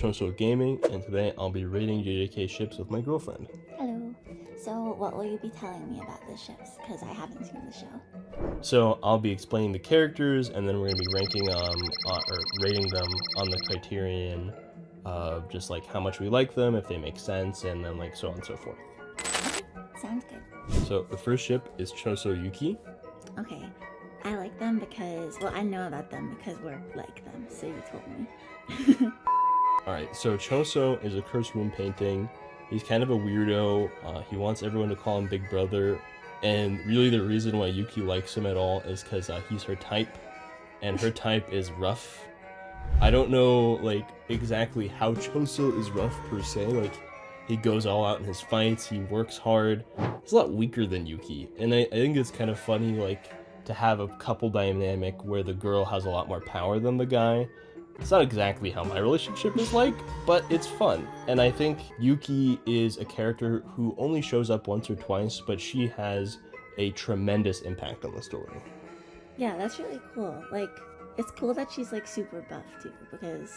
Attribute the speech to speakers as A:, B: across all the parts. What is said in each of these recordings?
A: Choso Gaming, and today I'll be rating JJK Ships with my girlfriend.
B: Hello. So what will you be telling me about the ships? Because I haven't seen the show.
A: So I'll be explaining the characters, and then we're going to be ranking or rating them on the criterion of just like how much we like them, if they make sense, and then like so on and so forth.
B: Okay, sounds good.
A: So the first ship is Choso Yuki.
B: Okay, I like them because, well, I know about them because we're like them, so you told me.
A: Alright, so Choso is a cursed moon painting. He's kind of a weirdo. He wants everyone to call him Big Brother. And really the reason why Yuki likes him at all is because he's her type. And her type is rough. I don't know, like, exactly how Choso is rough per se. Like, he goes all out in his fights. He works hard. He's a lot weaker than Yuki. And I think it's kind of funny, like, to have a couple dynamic where the girl has a lot more power than the guy. It's not exactly how my relationship is like, but it's fun. And I think Yuki is a character who only shows up once or twice, but she has a tremendous impact on the story.
B: Yeah, that's really cool. Like, it's cool that she's like super buff too, because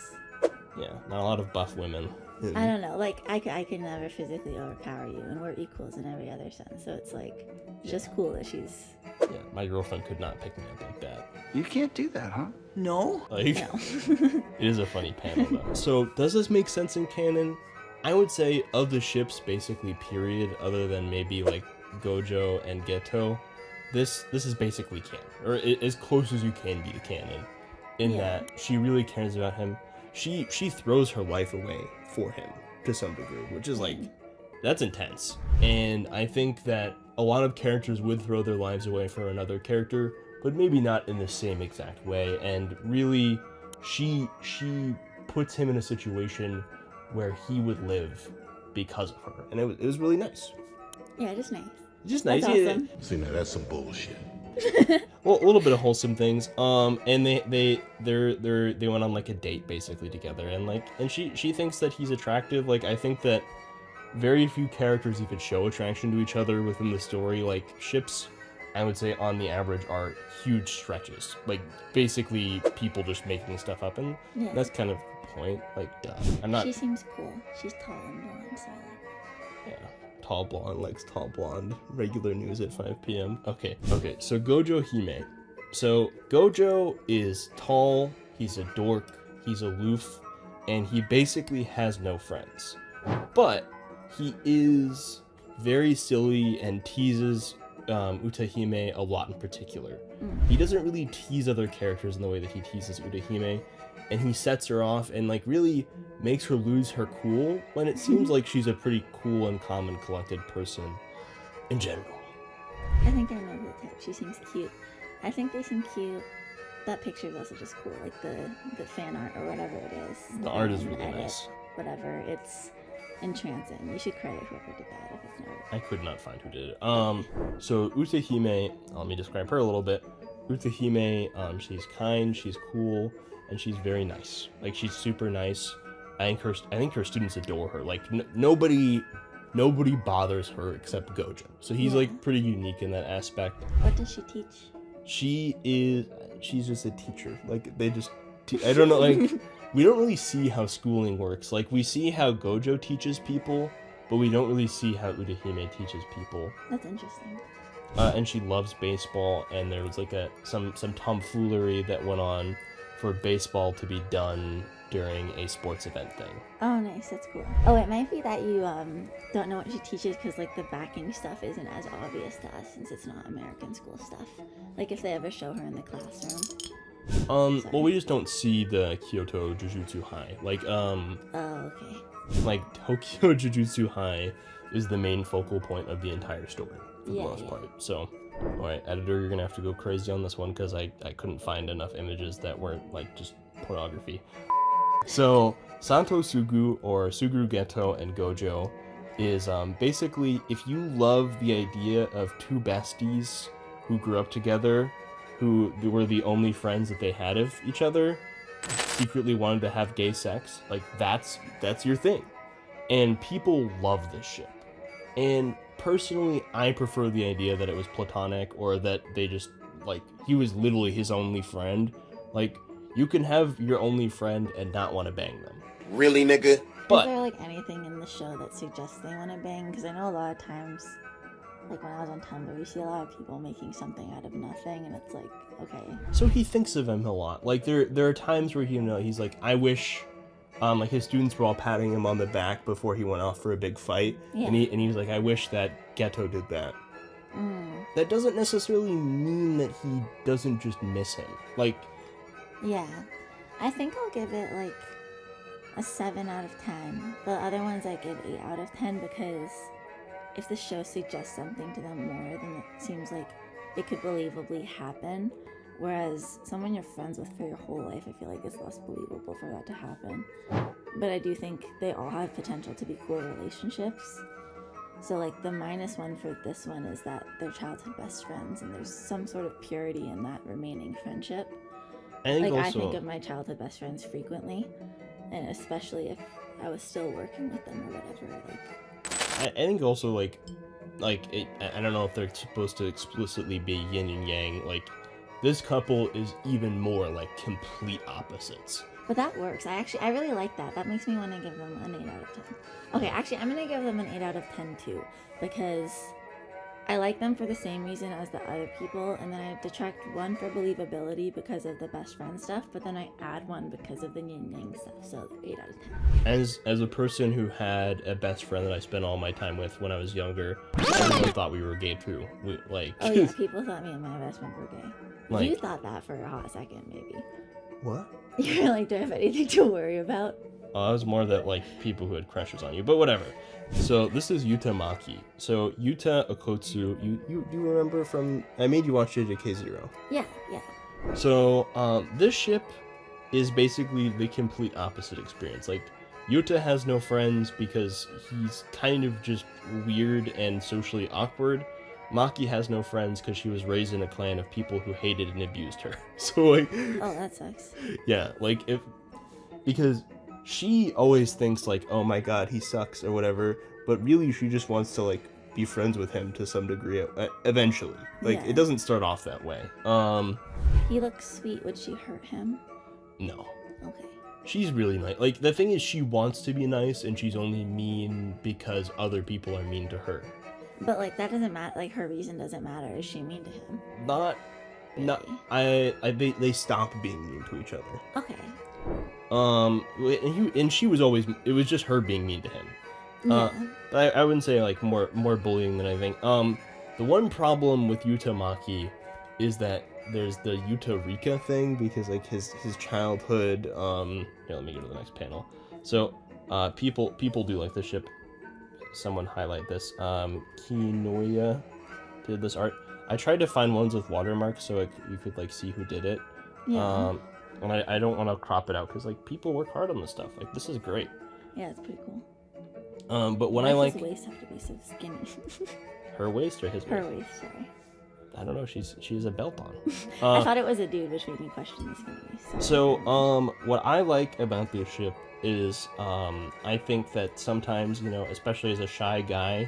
A: Yeah, not a lot of buff women.
B: I don't know, like I could never physically overpower you, and we're equals in every other sense. So it's like just cool that she's.
A: Yeah, my girlfriend could not pick me up like that.
C: You can't do that, huh? No?
A: Like,
B: No.
A: It is a funny panel though. So does this make sense in canon? I would say of the ships, basically period, other than maybe like Gojo and Geto, this is basically canon, or as close as you can be to canon, in that she really cares about him. She throws her life away for him to some degree, which is like, that's intense. And I think that a lot of characters would throw their lives away for another character, but maybe not in the same exact way. And really, she puts him in a situation where he would live because of her, and it was really nice.
B: Yeah, just nice.
A: Just nice.
B: That's awesome.
D: See, now that's some bullshit.
A: Well, a little bit of wholesome things. And they went on like a date basically together, and she thinks that he's attractive. Like, I think that very few characters even show attraction to each other within the story. Like, ships, I would say on the average are huge stretches. Like, basically people just making stuff up, and that's kind of the point. Like, duh. I'm not.
B: She seems cool. She's tall and blonde, so I like her.
A: Yeah. Tall blonde likes tall blonde. Regular news at 5 p.m. Okay, so Gojo Hime. So Gojo is tall, he's a dork, he's aloof, and he basically has no friends. But he is very silly and teases Utahime a lot in particular. He doesn't really tease other characters in the way that he teases Utahime, and he sets her off and like really makes her lose her cool when it seems like she's a pretty cool and calm and collected person in general.
B: I think I know the type. She seems cute. I think they seem cute. That picture is also just cool, like the fan art or whatever it is.
A: The art is
B: And
A: really
B: edit,
A: nice.
B: Whatever, it's entrancing. You should credit whoever did that if it's not.
A: I could not find who did it. So Utahime, let me describe her a little bit. Utahime, she's kind, she's cool, and she's very nice. Like, she's super nice. I think her students adore her. Like, nobody bothers her except Gojo. So he's like pretty unique in that aspect.
B: What does she teach?
A: She's just a teacher. Like, they just, I don't know, like, we don't really see how schooling works. Like, we see how Gojo teaches people, but we don't really see how Utahime teaches people.
B: That's interesting.
A: And she loves baseball, and there was like some tomfoolery that went on for baseball to be done during a sports event thing.
B: Oh, nice. That's cool. Oh, it might be that you don't know what she teaches because like the backing stuff isn't as obvious to us since it's not American school stuff. Like if they ever show her in the classroom.
A: Well, we just don't see the Kyoto Jujutsu High. Like,
B: Oh, okay.
A: like Tokyo Jujutsu High is the main focal point of the entire story for the most part. So, alright, editor, you're gonna have to go crazy on this one because I couldn't find enough images that weren't like just pornography. So, Santo Sugu, or Suguru Geto and Gojo, is basically if you love the idea of two besties who grew up together, who were the only friends that they had of each other, secretly wanted to have gay sex, like that's your thing. And people love this ship. And personally, I prefer the idea that it was platonic, or that they just, like, he was literally his only friend. Like, you can have your only friend and not want to bang them.
D: Really, nigga?
B: Is there like anything in the show that suggests they want to bang? Because I know a lot of times, like when I was on Tumblr, you see a lot of people making something out of nothing, and it's like, okay.
A: So he thinks of him a lot. Like there are times where he's like, I wish, like his students were all patting him on the back before he went off for a big fight, and he was like, I wish that Geto did that. That doesn't necessarily mean that he doesn't just miss him. Like,
B: yeah, I think I'll give it like a 7 out of 10. The other ones I give 8 out of 10 because if the show suggests something to them more, then it seems like it could believably happen. Whereas someone you're friends with for your whole life, I feel like it's less believable for that to happen. But I do think they all have potential to be cool relationships. So like the -1 for this one is that they're childhood best friends and there's some sort of purity in that remaining friendship. I think of my childhood best friends frequently, and especially if I was still working with them or whatever.
A: I think also like I don't know if they're supposed to explicitly be yin and yang. Like this couple is even more like complete opposites.
B: But that works. I really like that. That makes me want to give them an 8 out of 10. Okay, actually, I'm going to give them an 8 out of 10 too, because I like them for the same reason as the other people, and then I detract 1 for believability because of the best friend stuff, but then I add 1 because of the yin yang stuff, so 8 out of 10.
A: As a person who had a best friend that I spent all my time with when I was younger, everyone thought we were gay too.
B: Oh yeah, people thought me and my best friend were gay.
A: Like,
B: you thought that for a hot second, maybe.
A: What?
B: You're like, do I have anything to worry about?
A: I was more that like people who had crushes on you, but whatever. So this is Yuta Maki. So Yuta Okotsu, you remember from, I made you watch JJK 0.
B: Yeah.
A: So this ship is basically the complete opposite experience. Like Yuta has no friends because he's kind of just weird and socially awkward. Maki has no friends because she was raised in a clan of people who hated and abused her. So like,
B: oh, that sucks.
A: Yeah, like because she always thinks like, oh my god, he sucks or whatever, but really she just wants to like be friends with him to some degree eventually. Like It doesn't start off that way.
B: He looks sweet. Would she hurt him?
A: No.
B: Okay.
A: She's really nice. Like the thing is, she wants to be nice, and she's only mean because other people are mean to her.
B: But like that doesn't matter. Like her reason doesn't matter. Is she mean to him?
A: Not. They stop being mean to each other.
B: Okay.
A: And she was always. It was just her being mean to him. But I wouldn't say like more bullying than anything. The one problem with Yuta Maki is that there's the Yuta Rika thing, because like his childhood. Here, let me go to the next panel. So, people do like the ship. Someone highlight this. Kinoya did this art. I tried to find ones with watermarks so you could like see who did it.
B: Yeah.
A: And I don't want to crop it out because like people work hard on this stuff. Like this is great.
B: Yeah, it's pretty cool.
A: But when
B: Why
A: I like
B: does his waist have to be so skinny?
A: her waist or his waist?
B: Her waist, sorry.
A: I don't know. She has a belt on.
B: I thought it was a dude, which made me question the skinniness.
A: So what I like about this ship is I think that sometimes, especially as a shy guy,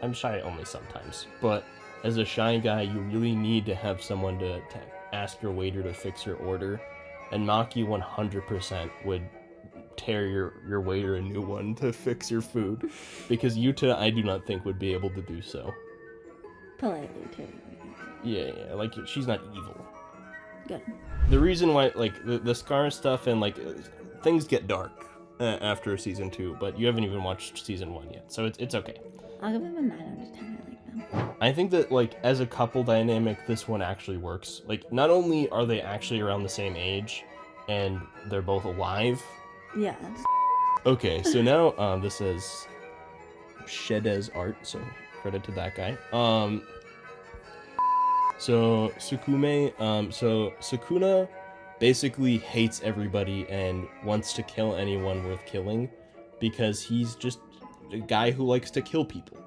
A: I'm shy only sometimes, but as a shy guy, you really need to have someone to ask your waiter to fix your order, and Maki 100% would tear your waiter a new one to fix your food, because Yuta, I do not think, would be able to do so.
B: Politely tear your waiter.
A: Yeah, like she's not evil.
B: Good.
A: The reason why, like, the Scar stuff and, like, things get dark after season 2, but you haven't even watched season 1 yet, so it's okay.
B: I'll give them a 9 out of 10. I like them.
A: I think that, like, as a couple dynamic, this one actually works. Like, not only are they actually around the same age, and they're both alive.
B: Yeah.
A: Okay, so now, this is Shede's art, so credit to that guy. So Sukuna basically hates everybody and wants to kill anyone worth killing because he's just a guy who likes to kill people.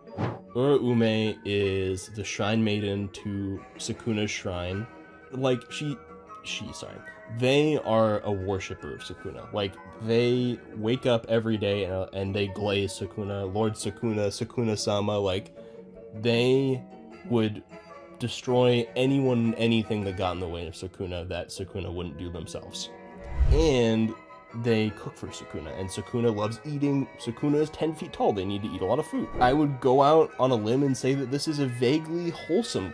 A: Uraume is the shrine maiden to Sukuna's shrine. Like, they are a worshiper of Sukuna. Like, they wake up every day and they glaze Sukuna, Lord Sukuna, Sukuna-sama. Like, they would destroy anyone and anything that got in the way of Sukuna that Sukuna wouldn't do themselves. And they cook for Sukuna, and Sukuna loves eating. Sukuna is 10 feet tall. They need to eat a lot of food. I would go out on a limb and say that this is a vaguely wholesome,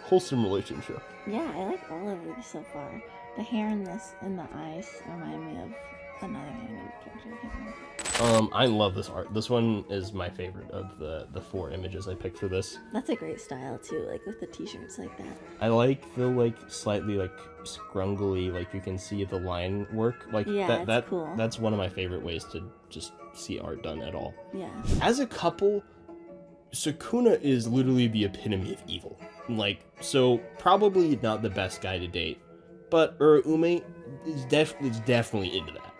A: wholesome relationship.
B: Yeah, I like all of these so far. The hair in this and the eyes remind me of another animated character. I can't remember.
A: I love this art. This one is my favorite of the 4 images I picked for this.
B: That's a great style too, like with the t-shirts like that.
A: I like the slightly scrungly, you can see the line work.
B: Yeah,
A: that's
B: cool.
A: That's one of my favorite ways to just see art done at all.
B: Yeah.
A: As a couple, Sukuna is literally the epitome of evil. So probably not the best guy to date, but Uraume is definitely into that.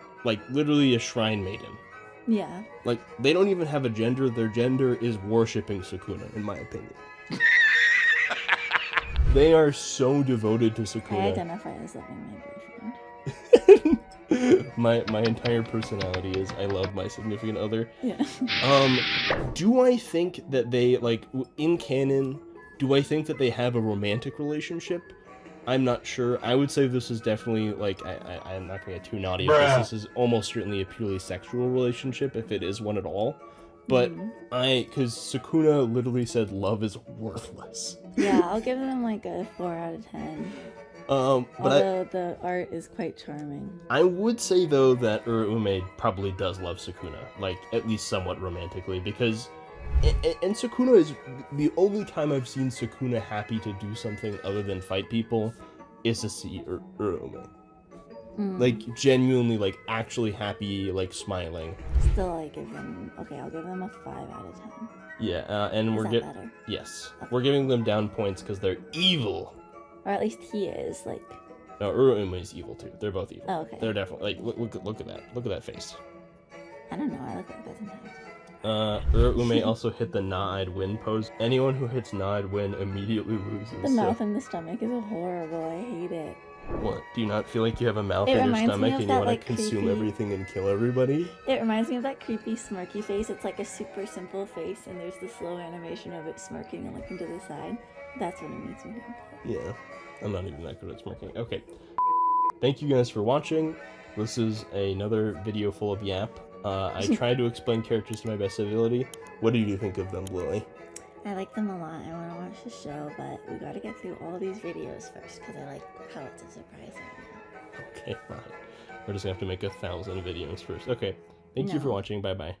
A: Literally a shrine maiden.
B: Yeah.
A: They don't even have a gender. Their gender is worshipping Sukuna, in my opinion. They are so devoted to Sukuna.
B: I identify as loving my boyfriend.
A: my entire personality is I love my significant other.
B: Yeah.
A: Do I think that they, in canon, do I think that they have a romantic relationship? I'm not sure. I would say this is definitely, I'm not gonna get too naughty with this. This is almost certainly a purely sexual relationship, if it is one at all. But because Sukuna literally said love is worthless.
B: Yeah, I'll give them a 4 out of 10.
A: Although
B: the art is quite charming.
A: I would say, though, that Uraume probably does love Sukuna, at least somewhat romantically, because... And Sukuna is... The only time I've seen Sukuna happy to do something other than fight people is to see Uraume. Genuinely, actually happy, smiling.
B: Still, I'll give them a 5 out of 10.
A: Yeah, and we're
B: getting better?
A: Yes. Okay. We're giving them down points because they're evil.
B: Or at least he is,
A: No, Uraume is evil, too. They're both evil.
B: Oh, okay.
A: They're definitely... look at that. Look at that face.
B: I don't know, I look like that sometimes.
A: Uraume also hit the na-eyed win pose. Anyone who hits na-eyed win immediately loses.
B: The mouth and the stomach is horrible. I hate it.
A: What? Do you not feel like you have a mouth in your stomach and you want to consume everything and kill everybody?
B: It reminds me of that creepy smirky face. It's a super simple face and there's the slow animation of it smirking and looking to the side. That's what it makes me think.
A: Yeah. I'm not even that good at smirking. Okay. Thank you guys for watching. This is another video full of yap. I tried to explain characters to my best ability. What do you think of them, Lily?
B: I like them a lot. I want to watch the show, but we gotta get through all these videos first because I like how it's a surprise right now.
A: Okay, fine. We're just gonna have to make 1,000 videos first. Okay, thank you for watching. Bye-bye.